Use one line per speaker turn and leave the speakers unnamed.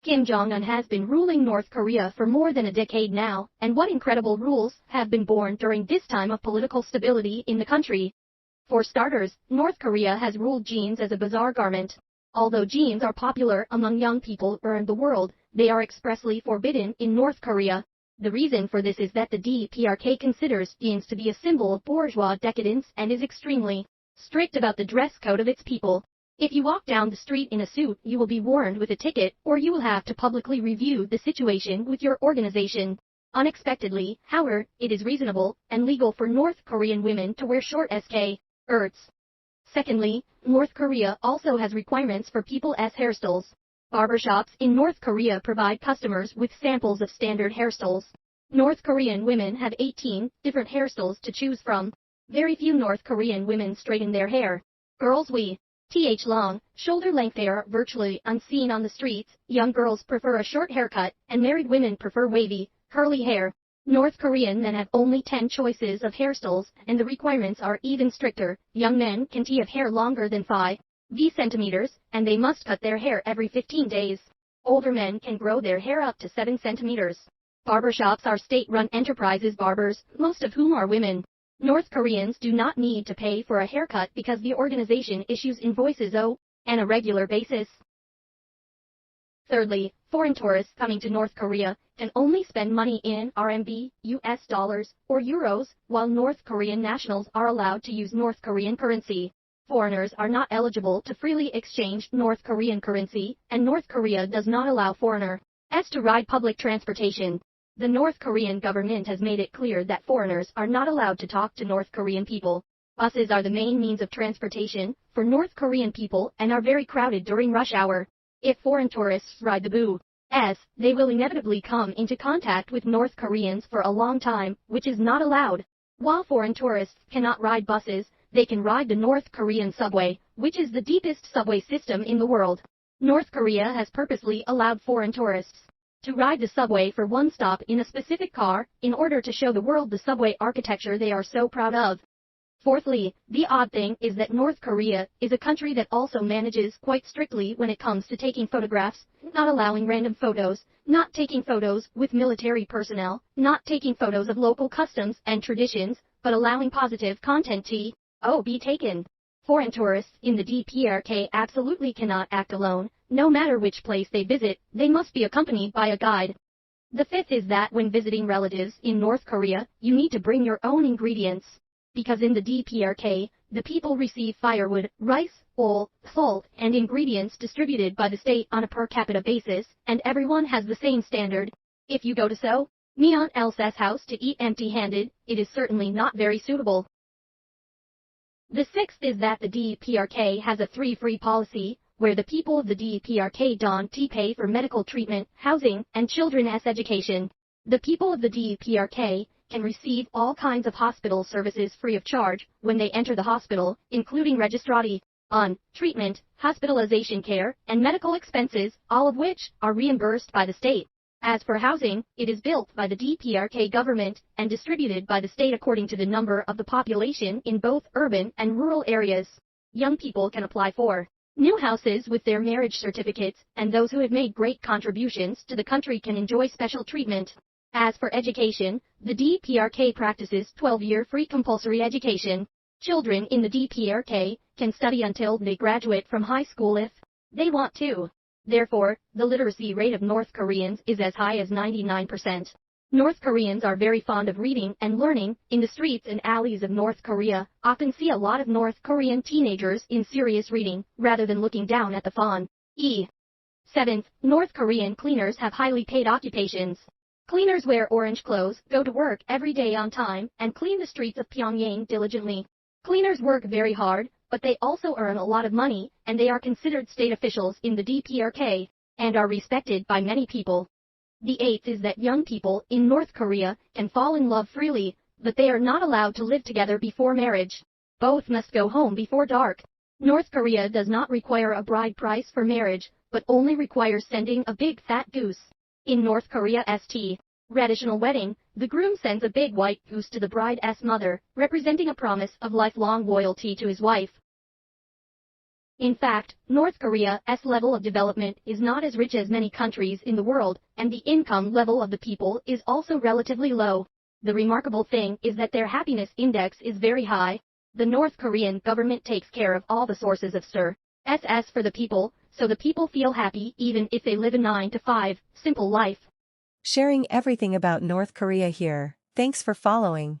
Kim Jong-un has been ruling North Korea for more than a decade now, and what incredible rules have been born during this time of political stability in the country. For starters, North Korea has ruled jeans as a bizarre garment. Although jeans are popular among young people around the world, they are expressly forbidden in North Korea. The reason for this is that the DPRK considers jeans to be a symbol of bourgeois decadence and is extremely strict about the dress code of its people. If you walk down the street in a suit, you will be warned with a ticket, or you will have to publicly review the situation with your organization. Unexpectedly, however, it is reasonable and legal for North Korean women to wear short skirts. Secondly, North Korea also has requirements for people's hairstyles. Barbershops in North Korea provide customers with samples of standard hairstyles. North Korean women have 18 different hairstyles to choose from. Very few North Korean women straighten their hair. Girls long, shoulder-length hair are virtually unseen on the streets. Young girls prefer a short haircut, and married women prefer wavy, curly hair. North Korean men have only 10 choices of hairstyles, and the requirements are even stricter. Young men can't have hair longer than 5 centimeters, and they must cut their hair every 15 days. Older men can grow their hair up to 7 centimeters. Barbershops are state-run enterprises. Barbers, most of whom are women. North Koreans do not need to pay for a haircut because the organization issues invoices on a regular basis. Thirdly, foreign tourists coming to North Korea can only spend money in RMB, US dollars, or euros, while North Korean nationals are allowed to use North Korean currency. Foreigners are not eligible to freely exchange North Korean currency, and North Korea does not allow foreigners to ride public transportation. The North Korean government has made it clear that foreigners are not allowed to talk to North Korean people. Buses are the main means of transportation for North Korean people and are very crowded during rush hour. If foreign tourists ride the bus, they will inevitably come into contact with North Koreans for a long time, which is not allowed. While foreign tourists cannot ride buses, they can ride the North Korean subway, which is the deepest subway system in the world. North Korea has purposely allowed foreign tourists to ride the subway for one stop in a specific car, in order to show the world the subway architecture they are so proud of. Fourthly, the odd thing is that North Korea is a country that also manages quite strictly when it comes to taking photographs, not allowing random photos, not taking photos with military personnel, not taking photos of local customs and traditions, but allowing positive content to be taken. Foreign tourists in the DPRK absolutely cannot act alone. No matter which place they visit, they must be accompanied by a guide. The fifth is that when visiting relatives in North Korea, you need to bring your own ingredients. Because in the DPRK, the people receive firewood, rice, oil, salt, and ingredients distributed by the state on a per capita basis, and everyone has the same standard. If you go to someone else's house to eat empty-handed, it is certainly not very suitable. The sixth is that the DPRK has a free policy, where the people of the DPRK don't pay for medical treatment, housing, and children's education. The people of the DPRK can receive all kinds of hospital services free of charge when they enter the hospital, including registration, treatment, hospitalization care, and medical expenses, all of which are reimbursed by the state. As for housing, it is built by the DPRK government and distributed by the state according to the number of the population in both urban and rural areas. Young people can apply for new houses with their marriage certificates, and those who have made great contributions to the country can enjoy special treatment. As for education, the DPRK practices 12-year free compulsory education. Children in the DPRK can study until they graduate from high school if they want to. Therefore, the literacy rate of North Koreans is as high as 99%. North Koreans are very fond of reading and learning. In the streets and alleys of North Korea, often see a lot of North Korean teenagers in serious reading, rather than looking down at the phone. Seventh, North Korean cleaners have highly paid occupations. Cleaners wear orange clothes, go to work every day on time, and clean the streets of Pyongyang diligently. Cleaners work very hard, but they also earn a lot of money, and they are considered state officials in the DPRK, and are respected by many people. The eighth is that young people in North Korea can fall in love freely, but they are not allowed to live together before marriage. Both must go home before dark. North Korea does not require a bride price for marriage, but only requires sending a big fat goose. In North Korea's traditional wedding, the groom sends a big white goose to the bride's mother, representing a promise of lifelong loyalty to his wife. In fact, North Korea's level of development is not as rich as many countries in the world, and the income level of the people is also relatively low. The remarkable thing is that their happiness index is very high. The North Korean government takes care of all the sources of stress for the people, so the people feel happy even if they live a 9 to 5 simple life.
Sharing everything about North Korea here. Thanks for following.